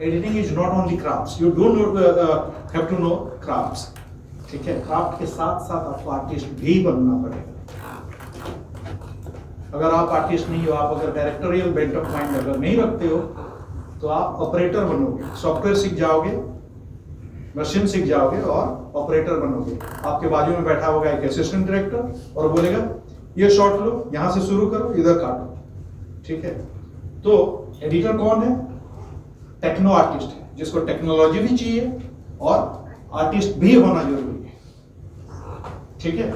Editing is not only crafts, you don't have to know crafts, ठीक है। Craft के साथ साथ आपको आर्टिस्ट भी बनना पड़ेगा। अगर आप आर्टिस्ट नहीं हो, आप अगर डायरेक्टोरियल बेंट ऑफ माइंड अगर नहीं रखते हो, तो आप ऑपरेटर बनोगे, सॉफ्टवेयर सीख जाओगे, मशीन सीख जाओगे और ऑपरेटर बनोगे। आपके बाजू में बैठा होगा एक असिस्टेंट डायरेक्टर और बोलेगा ये शॉट लो, यहां से शुरू करो, इधर काटो, ठीक है। तो एडिटर कौन है? टेक्नो आर्टिस्ट है, जिसको टेक्नोलॉजी भी चाहिए और आर्टिस्ट भी होना जरूरी है, ठीक है।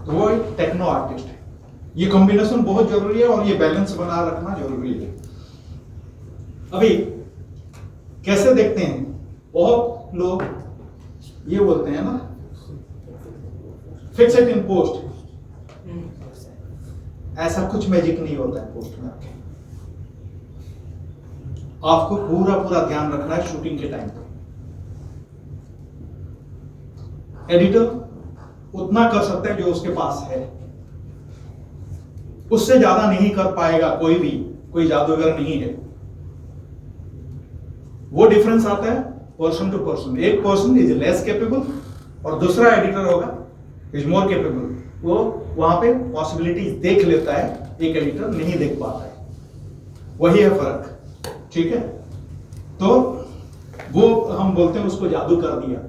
तो वो एक टेक्नो आर्टिस्ट है। ये कॉम्बिनेशन बहुत जरूरी है और ये बैलेंस बना रखना जरूरी है। अभी कैसे देखते हैं, बहुत लोग ये बोलते हैं ना, फिक्स इट इन पोस्ट। ऐसा कुछ मैजिक नहीं होता है पोस्ट में। आपको पूरा पूरा ध्यान रखना है शूटिंग के टाइम पे। एडिटर उतना कर सकता है जो उसके पास है, उससे ज्यादा नहीं कर पाएगा कोई भी, कोई जादूगर नहीं है। वो डिफरेंस आता है पर्सन टू पर्सन। एक पर्सन इज लेस कैपेबल और दूसरा एडिटर होगा इज मोर कैपेबल। वो वहां पे पॉसिबिलिटीज देख लेता है, एक एडिटर नहीं देख पाता है। वही है फर्क, ठीक है। तो वो हम बोलते हैं उसको जादू कर दिया।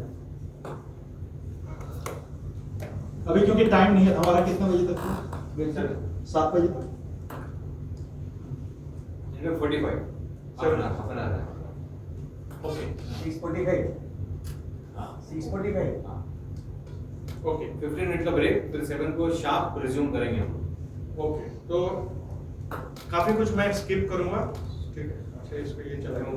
अभी क्योंकि टाइम नहीं है हमारा, कितने बजे तक है? 7 बजे तक। 45 ओके 6:45 6:45 ओके 15 मिनट का ब्रेक, फिर 7 को शार्प रिज्यूम करेंगे हम। ओके। तो काफी कुछ मैं स्किप करूंगा, ठीक है। अच्छा इसको ये चलाएंगे,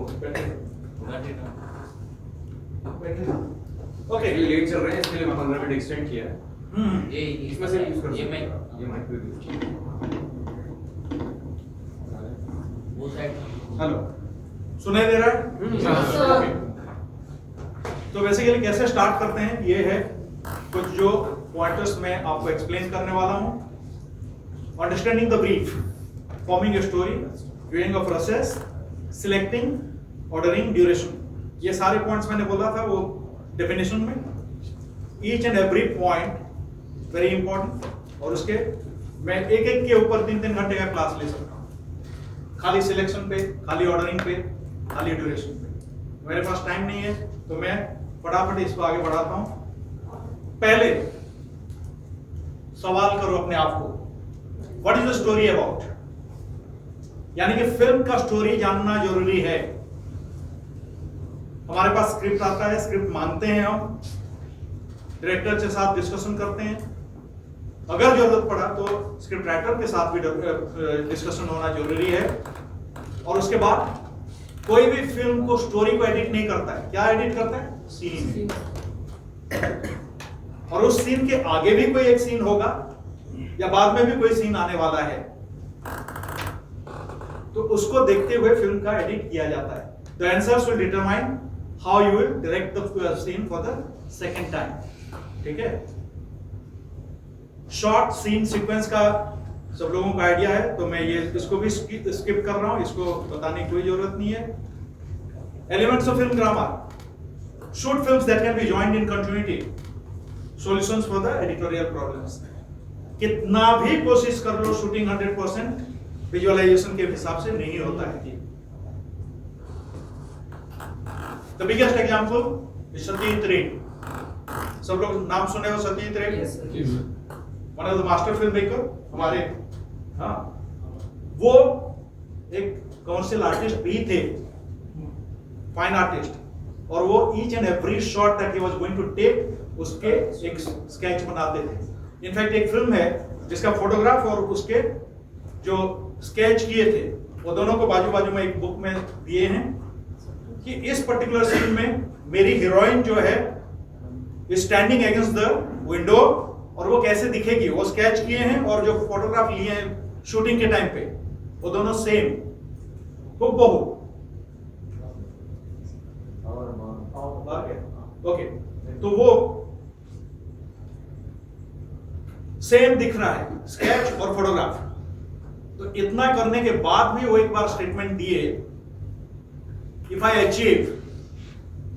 ओके लेट चल रहे हैं, इसके लिए मैं 15 मिनट एक्सटेंड किया है। ये इसमें से यूज कर ये सकते मैं हैं। ये माइक पे यूज कीजिए। वो साइड हेलो, सुनाई दे रहा है? ओके। तो बेसिकली कैसे स्टार्ट करते हैं, ये है कुछ जो पॉइंटर्स मैं आपको एक्सप्लेन करने वाला हूं। Understanding the brief, forming a story, viewing a process, selecting, ordering, duration. ये सारे पॉइंट्स मैंने बोला था वो डेफिनेशन में। Each and every point very important, और उसके मैं एक एक के ऊपर 3-3 घंटे का क्लास ले सकता हूँ। खाली सिलेक्शन पे, खाली ऑर्डरिंग पे, खाली ड्यूरेशन पे। मेरे पास टाइम नहीं है तो मैं फटाफट इसको आगे बढ़ाता हूँ। पहले सवाल करो अपने आप को, what is the story about, यानी कि फिल्म का स्टोरी जानना जरूरी है। हमारे पास स्क्रिप्ट आता है, स्क्रिप्ट मानते हैं हम, डायरेक्टर के साथ डिस्कशन करते हैं, अगर जरूरत पड़ा तो स्क्रिप्ट राइटर के साथ भी डिस्कशन होना जरूरी है। और उसके बाद कोई भी फिल्म को, स्टोरी को एडिट नहीं करता है। क्या एडिट करता है? सीन। और उस सीन के आगे भी कोई एक सीन होगा या बाद में भी कोई सीन आने वाला है, तो उसको देखते हुए फिल्म का एडिट किया जाता है। The answers will determine how you will direct the scene for the second time, ठीक है। शॉर्ट सीन सीक्वेंस का सब लोगों का आइडिया है, तो मैं ये इसको भी स्किप कर रहा हूं, इसको बताने की कोई जरूरत नहीं है। Elements of film grammar, shoot films that can be joined in continuity, solutions for the editorial problems. कितना भी कोशिश कर लो, शूटिंग 100% विजुअलाइजेशन के हिसाब से नहीं होता है। The biggest example is Satyajit रे। सब लोग नाम सुने हो सत्यजीत रे? One of the master film maker हमारे। हाँ, वो एक कमर्शियल आर्टिस्ट भी थे, फाइन आर्टिस्ट, और वो each and every shot that he was going to take उसके एक स्केच बनाते थे। इनफैक्ट एक फिल्म है जिसका फोटोग्राफ और उसके जो स्केच किए थे वो दोनों को बाजू बाजू में एक बुक में दिए हैं कि इस पर्टिकुलर सीन में मेरी हीरोइन जो है स्टैंडिंग अगेंस्ट द विंडो, और वो कैसे दिखेगी, वो स्केच किए हैं, और जो फोटोग्राफ लिए हैं शूटिंग के टाइम पे वो दोनों सेम, हूबहू। ओके, तो वो सेम दिख रहा है स्केच और फोटोग्राफ। तो इतना करने के बाद भी वो एक बार स्टेटमेंट दिए if I achieve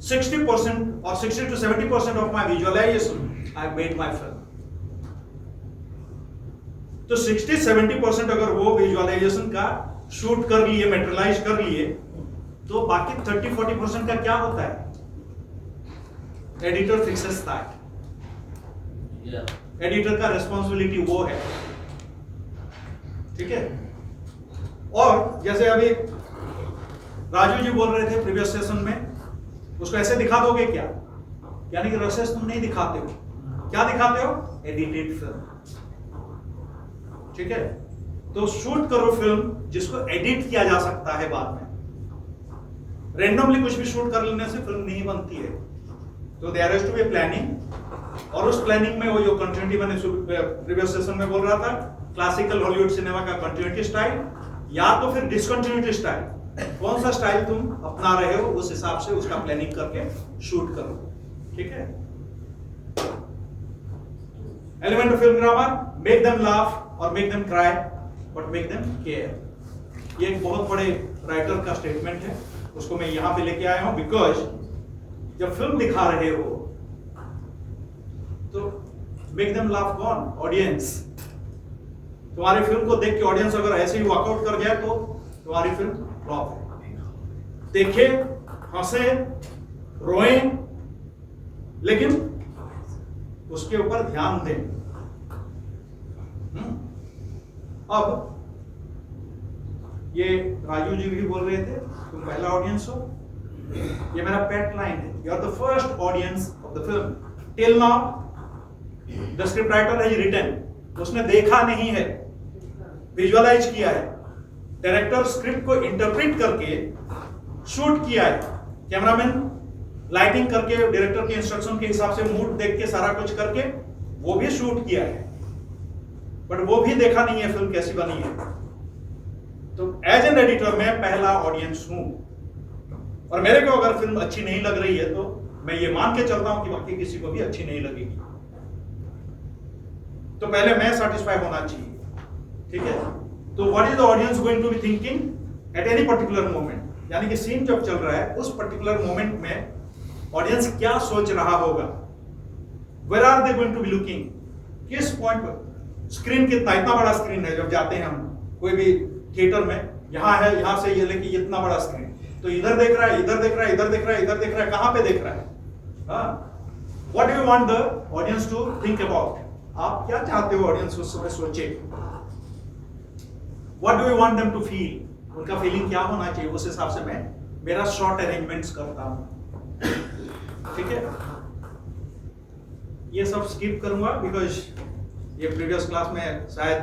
60% or 60 to 70% of my visualization, I made my film. तो 60-70% अगर वो विजुअलाइजेशन का शूट कर लिए, मेटेरियलाइज कर लिए, तो बाकी 30-40% का क्या होता है? Editor fixes that. एडिटर का रिस्पॉन्सिबिलिटी वो है. ठीक है. और जैसे अभी राजू जी बोल रहे थे प्रीवियस सेशन में, उसको ऐसे दिखा दोगे क्या? यानी कि रसेस तुम नहीं दिखाते हो. क्या दिखाते हो? Edited film. ठीक है. तो शूट करो फिल्म जिसको एडिट किया जा सकता है बाद में. रेंडमली कुछ भी शूट कर लेने से फिल्म नहीं बनती है. तो there has to be planning, और उस प्लानिंग में वो जो कंटिन्यूटी मैंने प्रीवियस सेशन में बोल रहा था, क्लासिकल हॉलीवुड सिनेमा का कंटिन्यूटी स्टाइल या तो फिर डिसकंटिन्यूटी स्टाइल, कौन सा स्टाइल तुम अपना रहे हो उस हिसाब से उसका प्लानिंग करके शूट करो. ठीक है. Element of film grammar, make them laugh और make them cry but make them care. ये एक बहुत बड़े राइटर का स्टेटमेंट है, उसको मैं यहां पे लेके आया हूं बिकॉज जब फिल्म दिखा रहे हो तो मेक देम लाफ कौन? ऑडियंस. तुम्हारी फिल्म को देख के ऑडियंस अगर ऐसे ही वॉकआउट कर गया तो तुम्हारी फिल्म फ्लॉप है. देखे, हंसे, रोए, लेकिन उसके ऊपर ध्यान दें. अब ये राजू जी भी बोल रहे थे तुम पहला ऑडियंस हो. ये मेरा पेट लाइन है. You are the first audience of the film. Till now the script writer has written, उसने देखा नहीं है, विजुअलाइज किया है. डायरेक्टर स्क्रिप्ट को इंटरप्रेट करके शूट किया है. कैमरामैन लाइटिंग करके डायरेक्टर के इंस्ट्रक्शन के हिसाब से मूड देख के सारा कुछ करके वो भी शूट किया है, बट वो भी देखा नहीं है फिल्म कैसी बनी है. तो एज एन एडिटर मैं पहला ऑडियंस हूं, और मेरे को अगर फिल्म अच्छी नहीं लग रही है तो मैं ये मान के चलता हूं कि बाकी किसी को भी अच्छी नहीं लगेगी. तो पहले मैं सेटिस्फाई होना चाहिए. ठीक है. तो what is the audience going to be thinking at any particular moment, यानी कि सीन जब चल रहा है उस पर्टिकुलर मोमेंट में ऑडियंस क्या सोच रहा होगा. Where are they going to be looking, किस पॉइंट पर. स्क्रीन कितना, इतना बड़ा स्क्रीन है. जब जाते हैं हम कोई भी थिएटर में, यहां है, यहां से ये लेके इतना बड़ा स्क्रीन, तो इधर देख रहा है, इधर देख रहा है, इधर देख रहा है, इधर देख रहा है, कहां पे देख रहा है? What do you want the audience to think about? आप क्या चाहते हो ऑडियंस उस समय सोचे? What do you want them to feel? उनका फीलिंग क्या होना चाहिए, उस हिसाब से मैं मेरा शॉर्ट अरेंजमेंट्स करता हूं. ठीक है. ये सब स्किप करूंगा बिकॉज ये प्रीवियस क्लास में शायद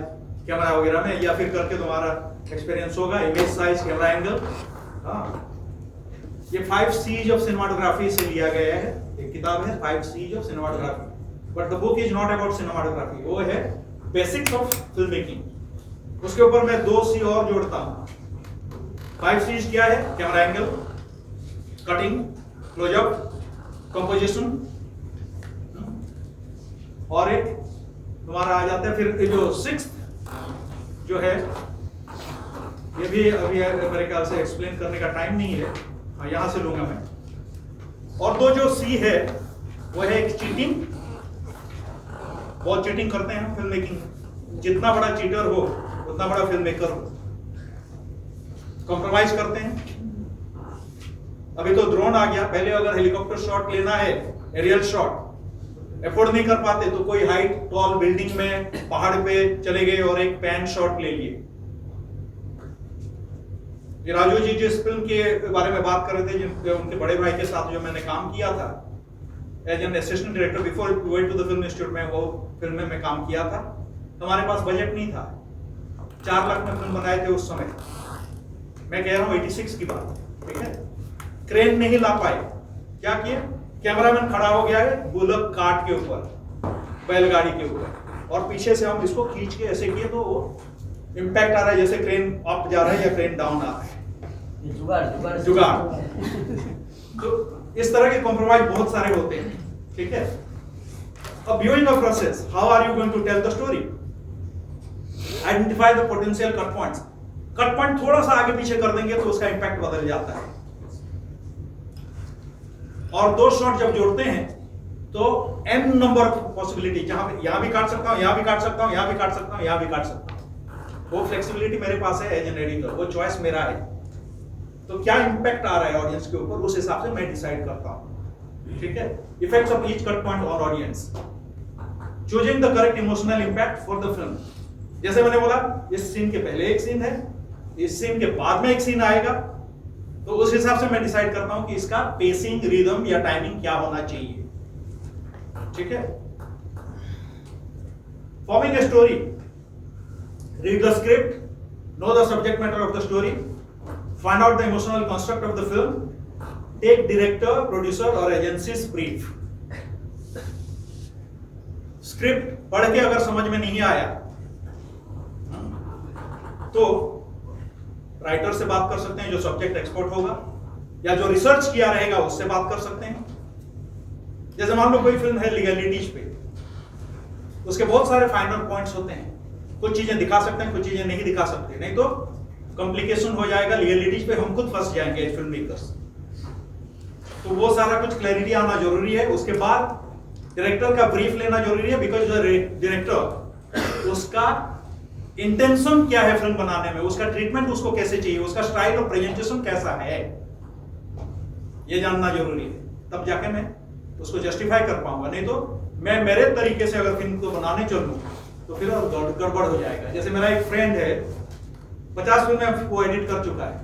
कैमरा वगैरह में या फिर करके तुम्हारा एक्सपीरियंस होगा. Image size, camera angle. ये 5 C's ऑफ सिनेमाटोग्राफी से लिया गया है. एक किताब है 5 C's of cinematography, but the book is not about cinematography. वो है बेसिक्स ऑफ फिल्म मेकिंग. उसके ऊपर मैं 2 C और जोड़ता हूं. 5 C's क्या है? Camera angle, cutting, close up, composition, और एक तुम्हारा आ जाता है फिर जो 6th जो है, ये भी अभी मेरे ख्याल से एक्सप्लेन करने का टाइम नहीं है. हाँ, यहां से लूंगा मैं. और 2 जो C है वो है एक चीटिंग. बहुत चीटिंग करते हैं फिल्म मेकिंग. जितना बड़ा चीटर हो उतना बड़ा फिल्म मेकर हो. कॉम्प्रोमाइज करते हैं. अभी तो ड्रोन आ गया. पहले अगर हेलीकॉप्टर शॉट लेना है, एरियल शॉट, एफोर्ड नहीं कर पाते तो कोई हाइट टॉल बिल्डिंग में पहाड़ पे चले गए और एक पैन शॉट ले लिए. राजू जी जिस फिल्म के बारे में बात कर रहे थे, जिनके उनके बड़े भाई के साथ जो मैंने काम किया था as an assistant director before going to the film institute में, वो फिल्म में मैं काम किया था. हमारे पास बजट नहीं था. 4 लाख में फिल्म बनाए थे उस समय. मैं कह रहा हूँ 86 की बात. ठीक है. क्रेन नहीं ला पाए. क्या किए? कैमरामैन खड़ा हो गया है बुलक कार्ट के ऊपर, बैलगाड़ी के ऊपर, और पीछे से हम इसको खींच के ऐसे किए तो इम्पैक्ट आ रहा है जैसे क्रेन अप जा रहा है या क्रेन डाउन आ रहा है. जुगाड़. तो इस तरह के कॉम्प्रोमाइज बहुत सारे होते हैं. ठीक है. अब viewing of process, how are you going to tell the story? Identify the potential cut points. Cut point थोड़ा सा आगे पीछे कर देंगे तो उसका इम्पैक्ट बदल जाता है. और दो शॉट जब जोड़ते हैं तो n नंबर ऑफ पॉसिबिलिटी, जहां पे यहां भी काट सकता हूं, यहां भी काट सकता हूं, यहां भी काट सकता हूं, यहां भी काट सकता हूं। वो फ्लेक्सिबिलिटी मेरे पास है एज एन एडिटर, वो चॉइस मेरा है। तो क्या इंपैक्ट आ रहा है ऑडियंस के ऊपर, उस हिसाब से मैं डिसाइड करता हूं। ठीक है, effects of each cut point on audience, choosing the correct emotional impact for the film. जैसे मैंने बोला, इस सीन के पहले एक सीन है, इस सीन के बाद में एक सीन आएगा, तो उस हिसाब से मैं डिसाइड करता हूं कि इसका पेसिंग, रिदम या टाइमिंग क्या होना चाहिए। ठीक है, forming a story, read the script, know the subject matter of the story, find out the emotional construct of the film, take director, producer और एजेंसीज ब्रीफ। स्क्रिप्ट पढ़ के अगर समझ में नहीं आया तो राइटर से बात कर सकते हैं जो सब्जेक्ट एक्सपर्ट होगा, या जो रिसर्च किया रहेगा उससे बात कर सकते हैं। जैसे मान लो कोई फिल्म है लीगलिटीज पे, उसके बहुत सारे फाइनल पॉइंट्स होते हैं, कुछ चीजें दिखा सकते हैं, कुछ चीजें नहीं दिखा सकते, नहीं तो कॉम्प्लिकेशन हो जाएगा लीगलिटीज पे, हम खुद फंस जाएंगे फिल्म मेकर्स। तो वो सारा कुछ क्लैरिटी आना जरूरी है। उसके बाद डायरेक्टर का ब्रीफ लेना जरूरी है, बिकॉज जो डायरेक्टर, उसका इंटेंशन क्या है फिल्म बनाने में, उसका ट्रीटमेंट उसको कैसे चाहिए, उसका स्टाइल और प्रेजेंटेशन कैसा है, ये जानना जरूरी है। तब जाके मैं उसको जस्टिफाई कर पाऊंगा, नहीं तो मैं मेरे तरीके से अगर फिल्म को बनाने चलूं तो फिर गड़बड़ हो जाएगा। जैसे मेरा एक फ्रेंड है, 50 फिल्में वो एडिट कर चुका है,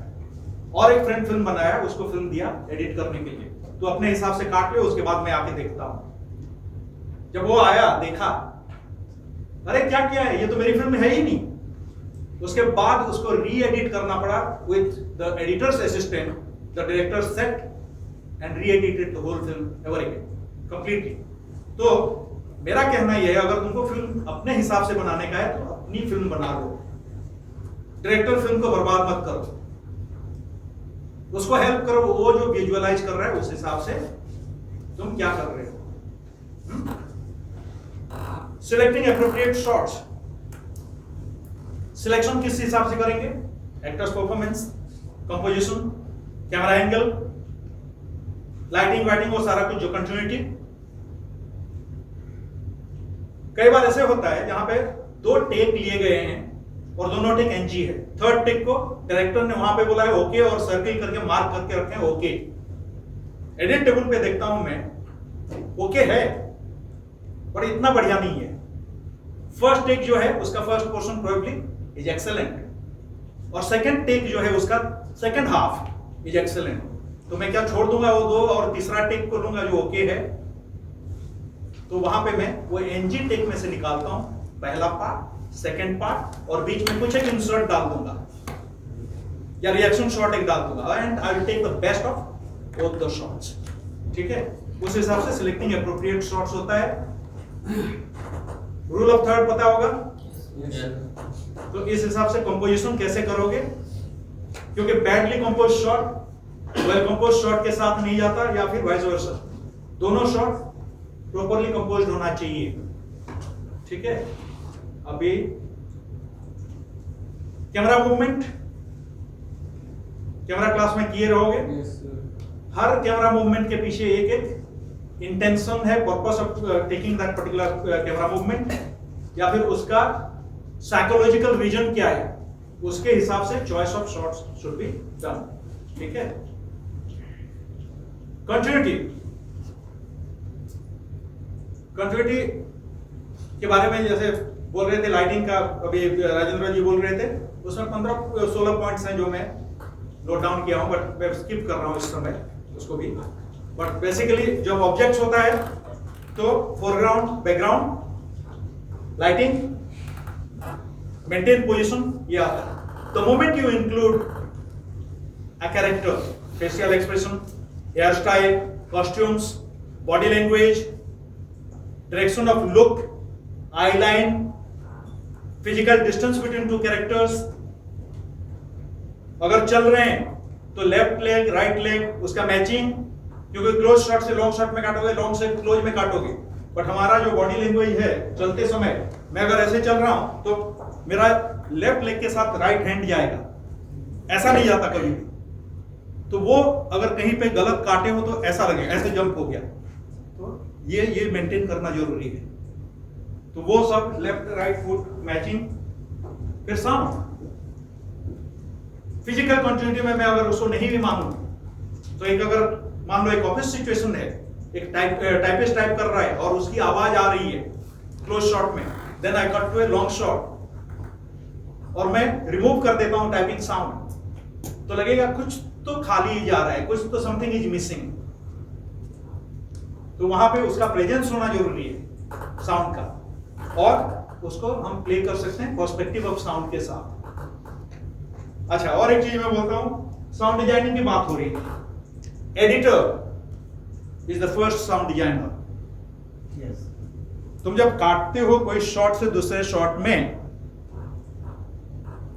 और एक फ्रेंड फिल्म बनाया, उसको फिल्म दिया एडिट करने के लिए, तो अपने हिसाब से काट ले, उसके बाद मैं आके देखता हूं। जब वो आया, देखा, अरे क्या किया है, ये तो मेरी फिल्म है ही नहीं। उसके बाद उसको री एडिट करना पड़ा with the editor's assistant, the director set and re edited the whole film ever again completely. तो मेरा कहना यह है, अगर तुमको फिल्म अपने हिसाब से बनाने का है तो अपनी फिल्म बना लो, डायरेक्टर फिल्म को बर्बाद मत करो, उसको हेल्प करो, वो जो विजुअलाइज कर रहा है उस हिसाब से तुम क्या कर रहे हो। सिलेक्टिंग एप्रोप्रिएट शॉट्स, सिलेक्शन किस हिसाब से करेंगे, actors performance, composition, camera angle, lighting वाइटिंग, वो सारा कुछ जो कंटिन्यूटी। कई बार ऐसे होता है जहां पे 2 टेक लिए गए हैं और दोनों टेक एनजी है, थर्ड टेक को डायरेक्टर ने वहां पे बोला है ओके, और सर्किल करके मार्क करके रखे हैं ओके। एडिट टेबल पे देखता हूं मैं, ओके है पर इतना बढ़िया नहीं है। फर्स्ट टेक जो है उसका first portion probably is excellent, और सेकंड टेक जो है उसका सेकंड हाफ इज एक्सेलेंट। तो मैं क्या छोड़ दूंगा वो 2 और तीसरा टेक को लूंगा जो ओके है। तो वहां पे मैं वो एनजी टेक में से निकालता हूं, पहला पार्ट, सेकंड पार्ट, और बीच में कुछ एक इंसर्ट डाल दूंगा या रिएक्शन शॉट एक डाल दूंगा, and I will take the best of both the shots. ठीक है, उस हिसाब से सिलेक्टिंग एप्रोप्रिएट शॉट्स होता है। रूल ऑफ थर्ड पता होगा, तो इस हिसाब से कंपोजिशन कैसे करोगे, क्योंकि badly compose shot well compose shot के साथ नहीं जाता, या फिर वाइस वर्सा, दोनों शॉट प्रॉपरली कंपोज्ड होना चाहिए। ठीक है, अभी कैमरा मूवमेंट, कैमरा क्लास में किए रहोगे। हर कैमरा मूवमेंट के पीछे एक एक इंटेंशन है, purpose of taking that particular camera movement, या फिर उसका साइकोलॉजिकल रीजन क्या है, उसके हिसाब से choice of shots should be done. ठीक है, कंटिन्यूटी, कंटिन्यूटी के बारे में जैसे बोल रहे थे, लाइटिंग का अभी राजेंद्र जी बोल रहे थे, उसमें 15-16 पॉइंट्स हैं जो मैं नोट डाउन किया हूं, बट मैं स्किप कर रहा हूं इस समय उसको भी। बट बेसिकली जब ऑब्जेक्ट्स होता है तो foreground, background, lighting, maintain position, ये आता है। The moment you include a character, facial expression, hair style, costumes, body language, direction of look, eye line, physical distance between 2 characters, अगर चल रहे हैं तो लेफ्ट लेग राइट लेग उसका matching, क्योंकि क्लोज शॉट से लॉन्ग शॉट में काटोगे, लॉन्ग से क्लोज में काटोगे, बट हमारा जो बॉडी लैंग्वेज है चलते समय, मैं अगर ऐसे चल रहा हूं तो मेरा लेफ्ट लेग के साथ राइट हैंड जाएगा, ऐसा नहीं जाता कभी भी। तो वो अगर कहीं पे गलत काटे हो तो ऐसा लगेगा, ऐसे जंप हो गया। तो ये मेंटेन करना जरूरी है। तो वो सब लेफ्ट राइट फुट मैचिंग। फिर साउंड, फिजिकल कंटिन्यूटी में मैं अगर उसको नहीं भी मानूं तो एक अगर मान लो एक ऑफिस सिचुएशन है, एक टाइपिस्ट टाइप कर रहा है और उसकी आवाज आ रही है क्लोज शॉट में, then I cut to a long shot और मैं रिमूव कर देता हूं टाइपिंग साउंड, तो लगेगा कुछ तो खाली जा रहा है, कुछ तो समथिंग इज मिसिंग। तो वहां पे उसका प्रेजेंस होना जरूरी है साउंड का, और उसको हम प्ले कर सकते हैं पर्सपेक्टिव ऑफ साउंड के साथ। अच्छा, और एक चीज मैं बोलता हूं, साउंड डिजाइनिंग की बात हो रही है। Editor is the first sound designer. तुम जब काटते हो कोई शॉट से दूसरे शॉट में,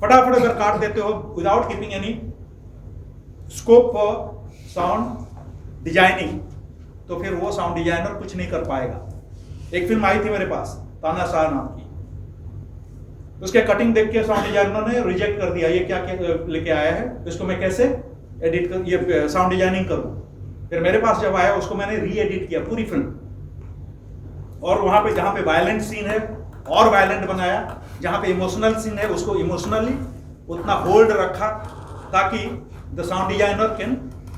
फटाफट अगर काट देते हो without keeping any scope for sound designing, तो फिर वो साउंड डिजाइनर कुछ नहीं कर पाएगा। एक फिल्म आई थी मेरे पास, तानाशाह नाम की, उसके कटिंग देख के साउंड डिजाइनर ने रिजेक्ट कर दिया, ये क्या लेके आया है, इसको मैं कैसे एडिट कर, ये साउंड डिजाइनिंग करूं। फिर मेरे पास जब आया उसको मैंने री एडिट किया पूरी फिल्म, और वहां पे जहां पे वायलेंट सीन है और वायलेंट बनाया, जहां पे इमोशनल सीन है उसको इमोशनली उतना होल्ड रखा ताकि the sound designer can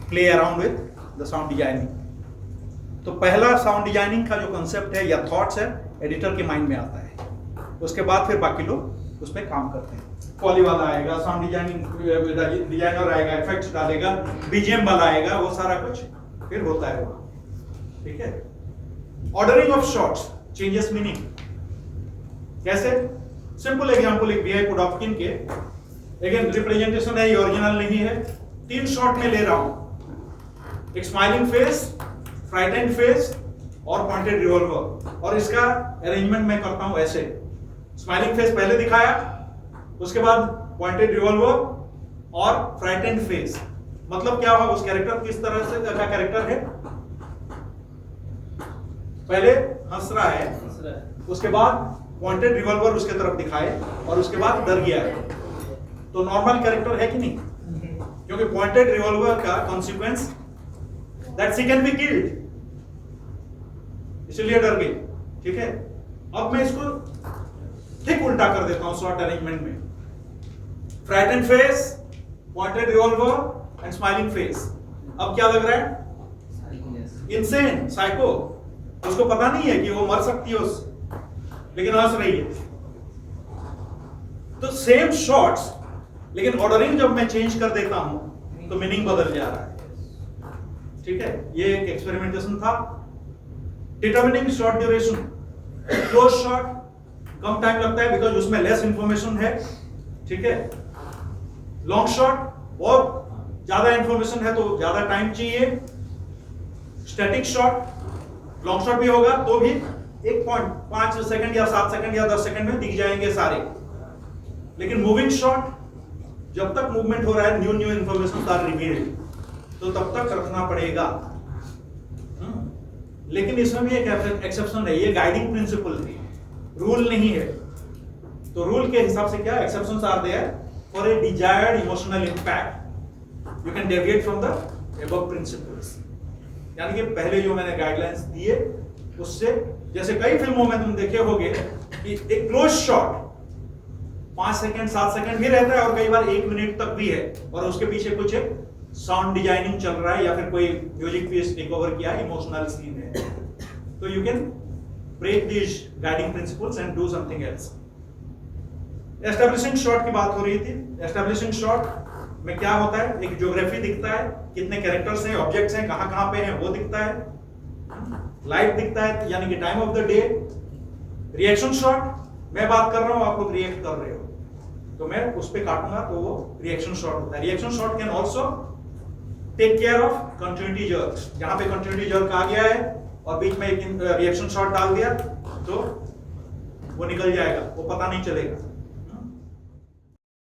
play around with the sound designing. तो पहला साउंड डिजाइनिंग का जो कंसेप्ट है या थॉट्स है, एडिटर के माइंड में आता है, उसके बाद फिर बाकी लोग उस पर काम करते हैं। पॉली वाला आएगा, साउंड डिजाइनिंग डिजाइनर आएगा, इफेक्ट्स डालेगा, बीजीएम वाला आएगा, वो सारा कुछ फिर होता है वहां। ठीक है। Ordering of shots changes meaning. कैसे? सिंपल एग्जांपल एक वीआई पुडाफ्किन के, अगेन रिप्रेजेंटेशन है, ये ओरिजिनल नहीं है, 3 शॉट में ले रहा हूं, एक स्माइलिंग फेस, फ्राइटेंड फेस और पॉइंटेड रिवॉल्वर, और इसका अरेंजमेंट मैं करता हूं ऐसे, स्माइलिंग फेस पहले दिखाया, उसके बाद पॉइंटेड रिवॉल्वर और फ्राइटेंड फेस। मतलब क्या हुआ, उस कैरेक्टर किस तरह से का कैरेक्टर है, पहले हंस रहा है, उसके बाद पॉइंटेड रिवॉल्वर उसके तरफ दिखाए और उसके बाद डर गया है, तो नॉर्मल कैरेक्टर है कि नहीं? क्योंकि पॉइंटेड रिवॉल्वर का consequence that she can be killed, इसलिए डर गई। ठीक है। अब मैं इसको ठीक उल्टा कर देता हूं शॉर्ट अरेंजमेंट में, frightened face, pointed revolver and smiling face. अब क्या लग रहा है? Insane, psycho. उसको पता नहीं है कि वो मर सकती है उससे, लेकिन हंस रही है। तो सेम शॉट्स, लेकिन ऑर्डरिंग जब मैं चेंज कर देता हूं तो मीनिंग बदल जा रहा है। ठीक है। ये एक एक्सपेरिमेंटेशन था। Determining short duration, close shot कम टाइम लगता है बिकॉज उसमें लेस इंफॉर्मेशन है। ठीक है। लॉन्ग शॉट बहुत ज्यादा इंफॉर्मेशन है तो ज्यादा टाइम चाहिए। स्टैटिक शॉट, लॉन्ग शॉट भी होगा तो भी 1.5 सेकंड या 7 सेकंड या 10 सेकंड में दिख जाएंगे सारे। लेकिन मूविंग शॉट, जब तक मूवमेंट हो रहा है, न्यू इंफॉर्मेशन आर रिवील्ड, तो तब तक रखना पड़ेगा। लेकिन इसमें भी एक एक्सेप्शन है, ये गाइडिंग प्रिंसिपल है, रूल नहीं है। तो रूल के हिसाब से क्या exceptions are there for a desired emotional impact, you can deviate from the above principles. यानी कि पहले जो मैंने गाइडलाइंस दिए उससे, जैसे कई फिल्मों में तुम देखे होगे कि एक क्लोज शॉट 5 सेकंड 7 सेकंड भी रहता है और कई बार 1 मिनट तक भी है, और उसके पीछे कुछ एक साउंड डिजाइनिंग चल रहा है या फिर कोई म्यूजिक पीस टेक ओवर किया, इमोशनल सीन है। तो you can break this guiding principles and do something else. Establishing shot की बात हो रही थी। एस्टैब्लिशिंग शॉट में क्या होता है, एक ज्योग्राफी दिखता है, कितने कैरेक्टर्स हैं, ऑब्जेक्ट्स हैं, कहां पे हैं वो दिखता है, लाइट दिखता है यानी कि time of the day. Reaction shot, मैं बात कर रहा हूं, आप लोग रिएक्ट कर रहे हो, तो मैं उस पे काटूंगा तो वो रिएक्शन शॉट होता है। Reaction shot can also take care of continuity jerk. जहां पे कंटिन्यूटी जर्क आ गया है और बीच में एक रिएक्शन शॉट डाल दिया तो वो निकल जाएगा, वो पता नहीं चलेगा।